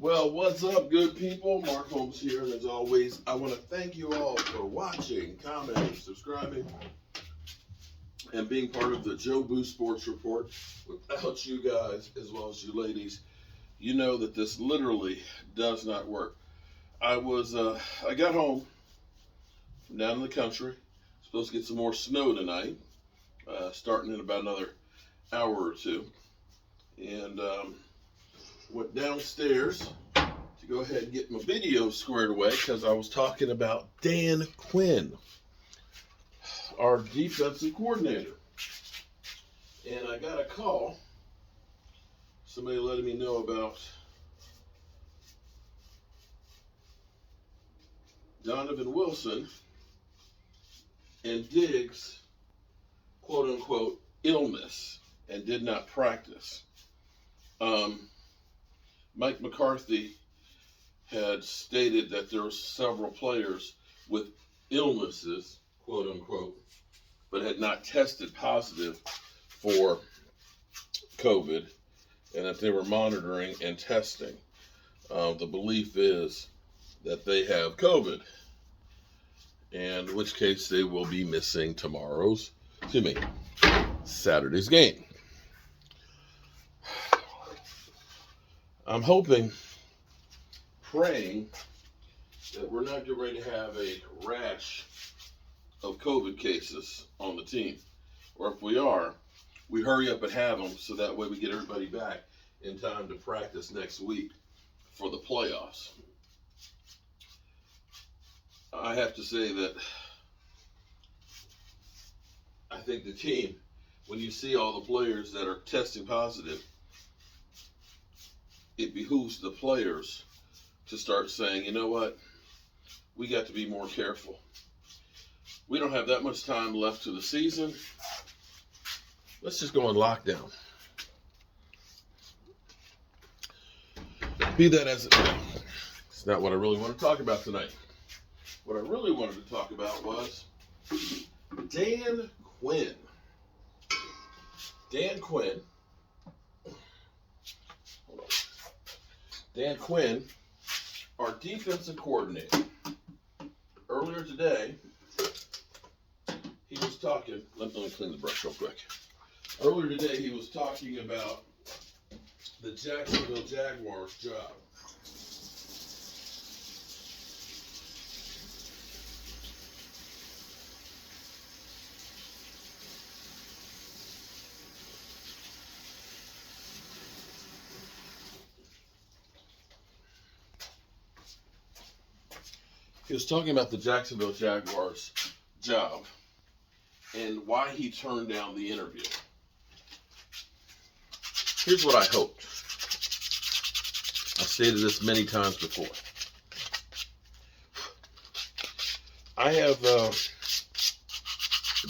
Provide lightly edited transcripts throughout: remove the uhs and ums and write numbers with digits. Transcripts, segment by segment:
Well, what's up, good people? Mark Holmes here, and as always, I want to thank you all for watching, commenting, subscribing, and being part of the Joe Boo Sports Report. Without you guys, as well as you ladies, you know that this literally does not work. I got home from down in the country. Supposed to get some more snow tonight, starting in about another hour or two, and went downstairs to go ahead and get my video squared away because I was talking about Dan Quinn, our defensive coordinator. And I got a call, somebody letting me know about Donovan Wilson and Diggs' quote-unquote illness and did not practice. Mike McCarthy had stated that there were several players with illnesses, quote unquote, but had not tested positive for COVID, and that they were monitoring and testing. The belief is that they have COVID, and in which case they will be missing Saturday's game. I'm hoping, praying, that we're not getting ready to have a rash of COVID cases on the team. Or if we are, we hurry up and have them so that way we get everybody back in time to practice next week for the playoffs. I have to say that I think the team, when you see all the players that are testing positive, it behooves the players to start saying, you know what, we got to be more careful. We don't have that much time left to the season. Let's just go on lockdown. Be that as it may, it's not what I really want to talk about tonight. What I really wanted to talk about was Dan Quinn. Dan Quinn. Dan Quinn, our defensive coordinator. Earlier today, he was talking, let me clean the brush real quick. Earlier today, he was talking about the Jacksonville Jaguars job. He was talking about the Jacksonville Jaguars job and why he turned down the interview. Here's what I hoped. I've stated this many times before. I have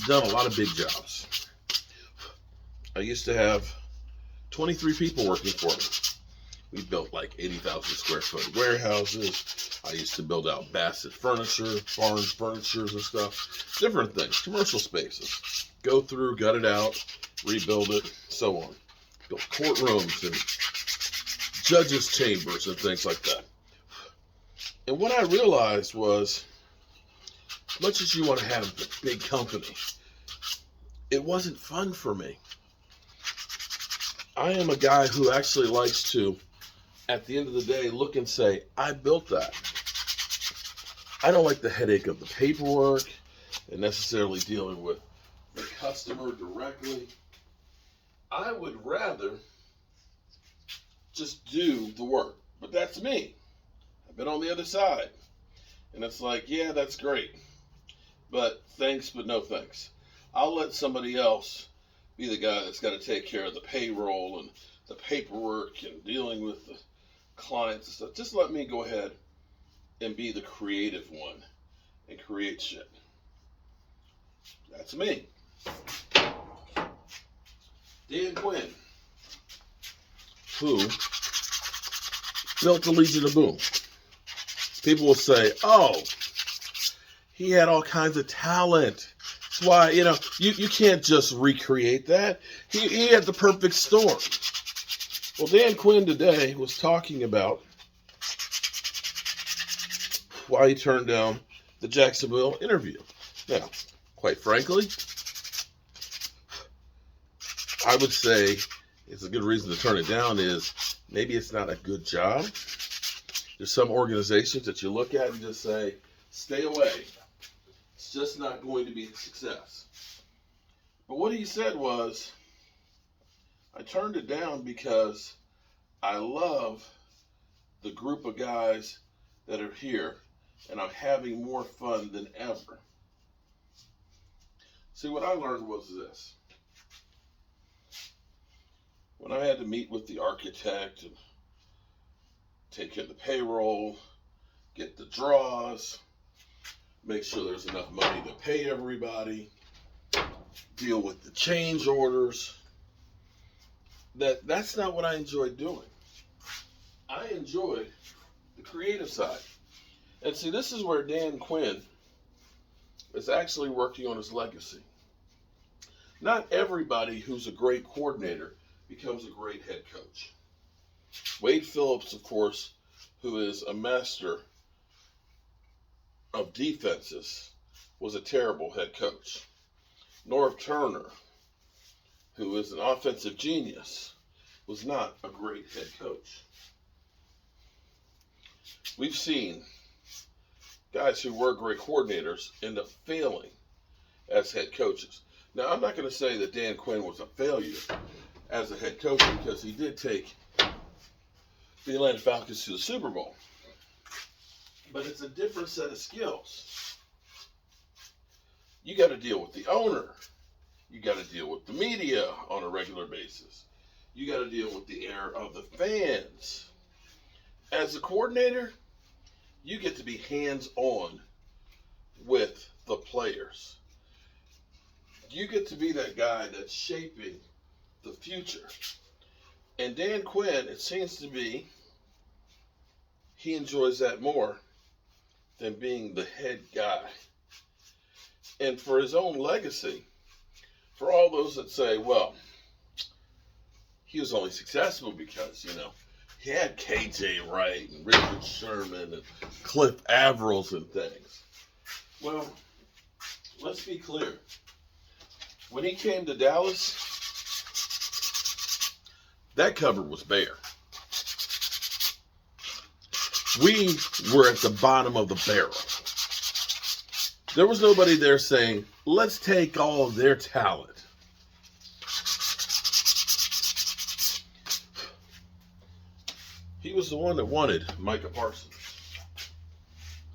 done a lot of big jobs. I used to have 23 people working for me. We built like 80,000 square foot warehouses. I used to build out Bassett furniture, Barnes furnitures and stuff. Different things, commercial spaces. Go through, gut it out, rebuild it, so on. Built courtrooms and judges' chambers and things like that. And what I realized was, as much as you want to have a big company, it wasn't fun for me. I am a guy who actually likes to, at the end of the day, look and say, I built that. I don't like the headache of the paperwork and necessarily dealing with the customer directly. I would rather just do the work. But that's me. I've been on the other side. And it's like, yeah, that's great. But thanks, but no thanks. I'll let somebody else be the guy that's got to take care of the payroll and the paperwork and dealing with the clients and stuff. Just let me go ahead and be the creative one and create shit. That's me. Dan Quinn, who built the Legion of Boom. People will say, oh, he had all kinds of talent. That's why, you can't just recreate that. He had the perfect storm. Well, Dan Quinn today was talking about why he turned down the Jacksonville interview. Now, quite frankly, I would say it's a good reason to turn it down is maybe it's not a good job. There's some organizations that you look at and just say, stay away. It's just not going to be a success. But what he said was, I turned it down because I love the group of guys that are here, and I'm having more fun than ever. See, what I learned was this. When I had to meet with the architect and take care of the payroll, get the draws, make sure there's enough money to pay everybody, deal with the change orders, that's not what I enjoyed doing. I enjoyed the creative side. And see, this is where Dan Quinn is actually working on his legacy. Not everybody who's a great coordinator becomes a great head coach. Wade Phillips, of course, who is a master of defenses, was a terrible head coach. Norv Turner, who is an offensive genius, was not a great head coach. We've seen guys who were great coordinators end up failing as head coaches. Now, I'm not going to say that Dan Quinn was a failure as a head coach because he did take the Atlanta Falcons to the Super Bowl. But it's a different set of skills. You got to deal with the owner. You got to deal with the media on a regular basis. You got to deal with the air of the fans. As a coordinator, you get to be hands-on with the players. You get to be that guy that's shaping the future. And Dan Quinn, it seems to be, he enjoys that more than being the head guy. And for his own legacy, for all those that say, well, he was only successful because, he had KJ Wright and Richard Sherman and Cliff Avrils and things. Well, let's be clear. When he came to Dallas, that cupboard was bare. We were at the bottom of the barrel. There was nobody there saying, let's take all of their talent. He was the one that wanted Micah Parsons.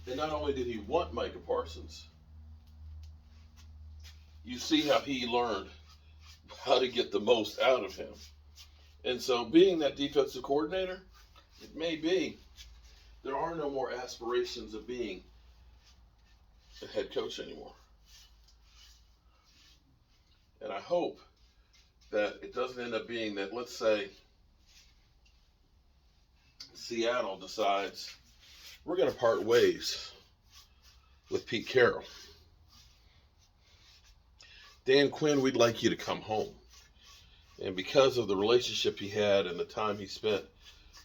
And not only did he want Micah Parsons, you see how he learned how to get the most out of him. And so being that defensive coordinator, it may be, there are no more aspirations of being a head coach anymore. And I hope that it doesn't end up being that, let's say, Seattle decides we're going to part ways with Pete Carroll. Dan Quinn, we'd like you to come home. And because of the relationship he had and the time he spent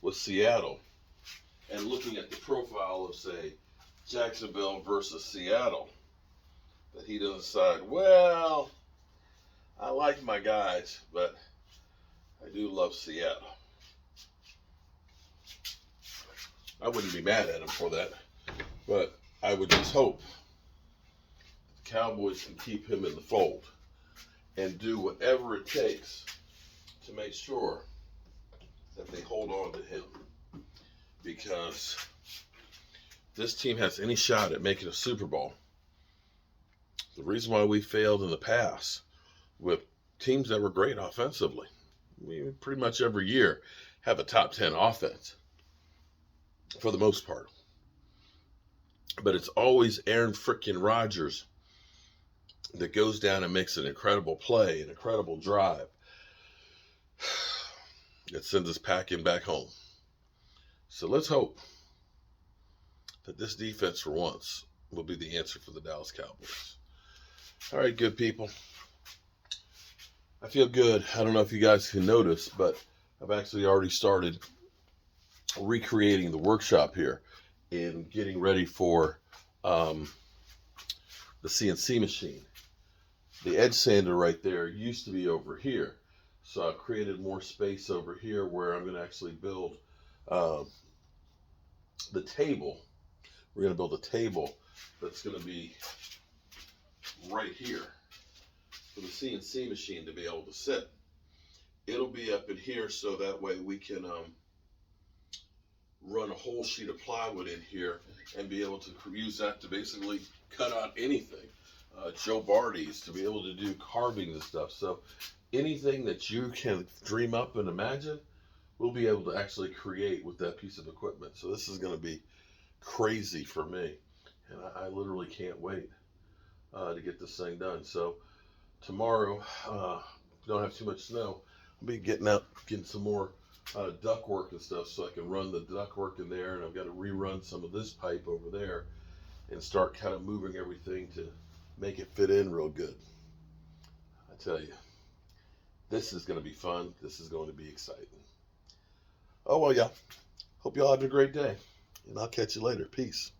with Seattle, and looking at the profile of, say, Jacksonville versus Seattle, that he doesn't decide, well, I like my guys, but I do love Seattle. I wouldn't be mad at him for that, but I would just hope the Cowboys can keep him in the fold and do whatever it takes to make sure that they hold on to him. Because this team has any shot at making a Super Bowl. The reason why we failed in the past with teams that were great offensively, we pretty much every year have a top 10 offense for the most part. But it's always Aaron frickin' Rodgers that goes down and makes an incredible play, an incredible drive that sends us packing back home. So let's hope that this defense for once will be the answer for the Dallas Cowboys. All right, good people. I feel good. I don't know if you guys can notice, but I've actually already started recreating the workshop here. in getting ready for the CNC machine. The edge sander right there used to be over here. So I've created more space over here where I'm going to actually build the table. We're going to build a table that's going to be right here for the CNC machine to be able to sit. It'll be up in here so that way we can run a whole sheet of plywood in here and be able to use that to basically cut out anything. Joe Barty's to be able to do carvings and stuff. So anything that you can dream up and imagine, we'll be able to actually create with that piece of equipment. So this is going to be crazy for me, and I literally can't wait to get this thing done. So tomorrow, don't have too much snow, I'll be getting out, getting some more duct work and stuff so I can run the duct work in there, and I've got to rerun some of this pipe over there and start kind of moving everything to make it fit in real good. I tell you, this is going to be fun. This is going to be exciting. Oh, well, yeah. Hope y'all have a great day, and I'll catch you later. Peace.